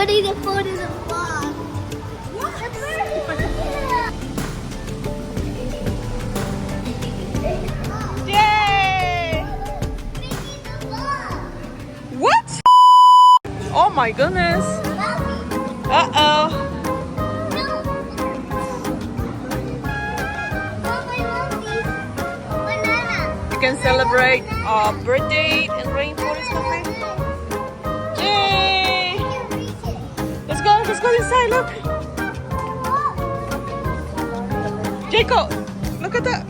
putting the phone in the box. What? Yay! What? Oh my goodness. Uh-oh. You can celebrate our birthday in Rainforest Cafe. Yay! Let's go inside, look. Jacob, look at that.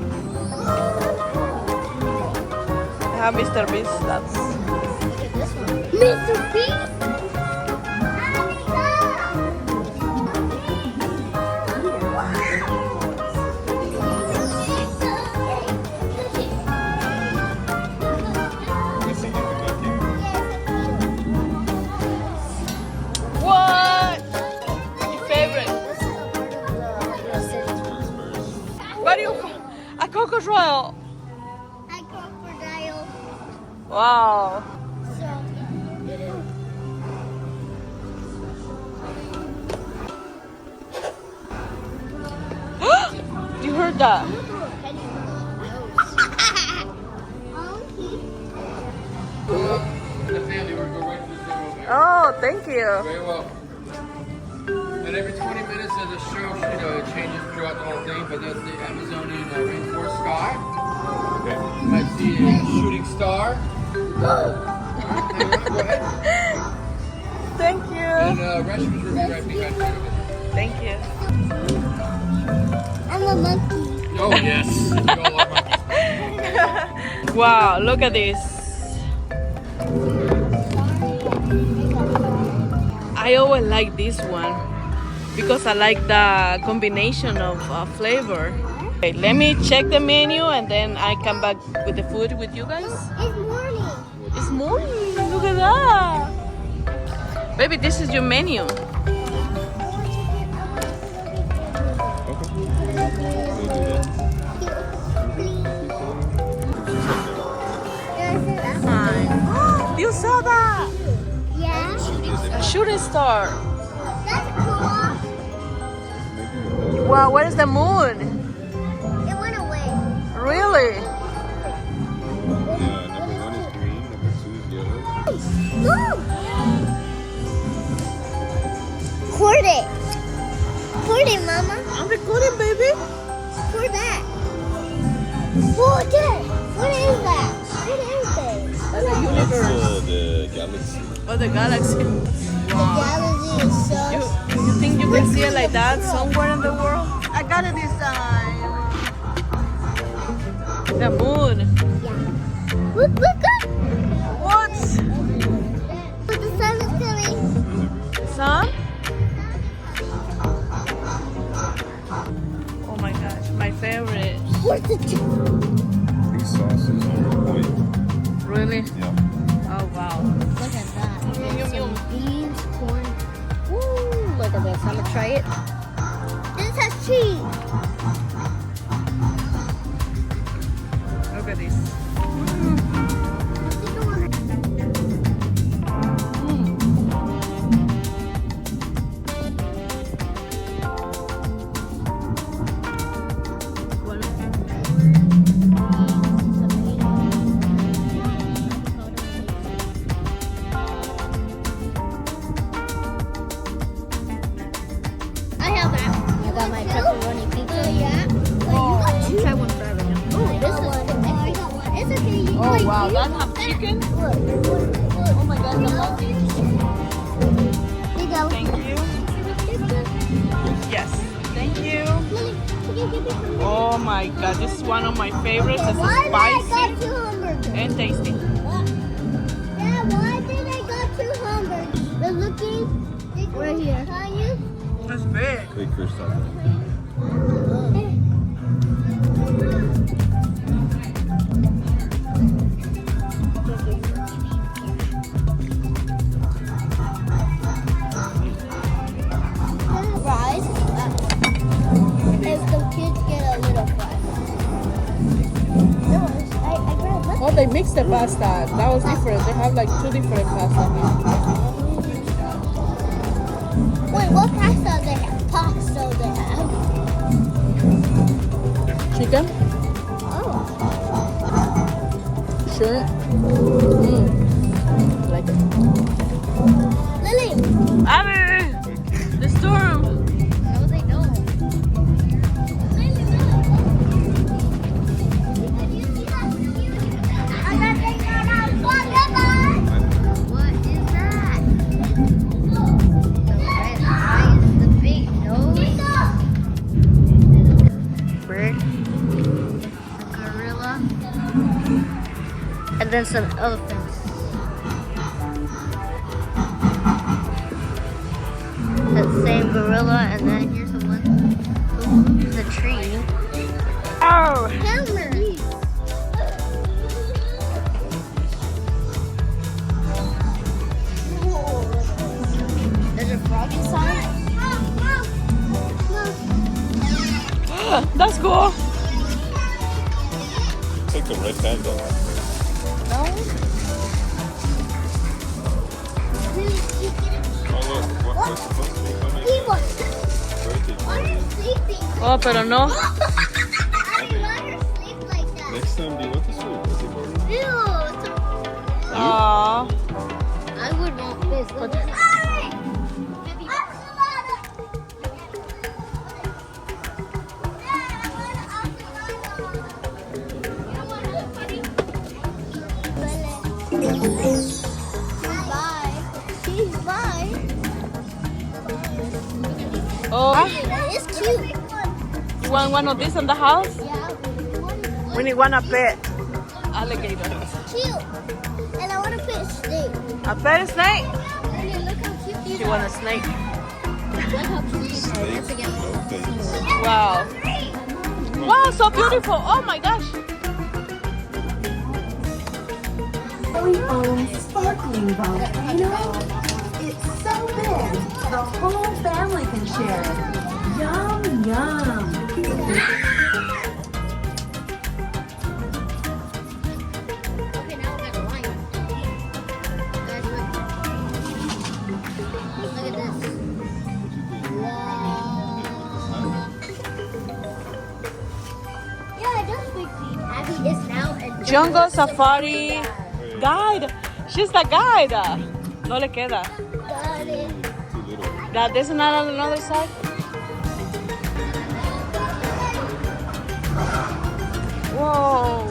I have Mr. Beast, that's... Mr. Beast? What? Your favorite? What do you call? A crocodile. A crocodile. Wow. You heard that? Oh, thank you. Very welcome. And every 20 minutes there's a show, it changes throughout the whole thing, but there's the Amazonian rainforest sky. Okay. You might see a shooting star. Alright, go ahead. Thank you. And restrooms will be right behind you. Thank you. I'm a monkey. Oh, yes. We all are monkeys. Wow, look at this. I always like this one because I like the combination of flavor. Okay, let me check the menu and then I come back with the food with you guys. It's morning. It's morning. Look at that. Baby, this is your menu. Fine. You saw that? Yeah. A shooting star. That's cool. Wow, where is the moon? It went away. Really? Yeah, number 1 is green, number 2 is yellow. Record it. Record it, Mama. I'm recording, baby. Record that. Record it. What is that? What is it? That's the universe. That's the galaxy. Or the galaxy. The galaxy is so... You think you can see it like that somewhere in the world? I got it this time. The moon. Yeah. Look, look, look. What? But the sun is coming. Sun? Oh my gosh, my favorite. Where's the... These sauces are white. Really? Yeah. Oh wow. Look at that. There's some beans, corn. Woo, look at this. I'm gonna try it. This has cheese. Look at this. I have that. I got my pepperoni pizza. Yeah. Oh, you got two. Try one for everyone. Oh, this is one. I got one. It's okay. Oh wow, that have chicken? Look. Oh my god, the monkey. There you go. Thank you. Yes, thank you. Lily, can you give me some? Oh my god, this is one of my favorites. It's Why did I spicy got two hamburgers? and tasty. Yeah, why did I got two hamburgers? They're looking right here. Can you? That's big. Big fish taco. Fries. If the kids get a little fries. No, I grabbed one. Oh, they mixed the pasta. That was different. They have like two different pasta. Wait, what pasta they have? Pasta they have. Chicken? Oh. Sure. Like it. Lily. Abby! The storm! No, they don't. Lily, look. What is that? The red eyes, the big nose. Bird. A gorilla. And then some elephants. That same gorilla, and then here's the one who moves the tree. Oh! Hammer. There's a frog inside. That's cool! Take the red panda. No. Oh look, what's supposed to be coming? Birthday party. Oh, pero no. Next time, do you want this for your birthday party? Aww. I would want this. Look at this. She's mine. Oh, It's cute. you want one of these in the house? Yeah. We need one a pet. Alligator. It's cute. And I want to put a snake. A pet snake? And look how cute these She are. want a snake. Look how cute these are. Snakes, Once again. no thanks. Wow. Wow, so beautiful. Oh my gosh. We own sparkling volcano. It's so big, the whole family can share it. Yum, yum. Okay, now we're gonna lion. Guys, look at this. Wow. Yeah, it does look clean. Abby is now a Jungle safari guide. She's the guide. No le queda. Got it. Too little. That there's not on another side. Whoa.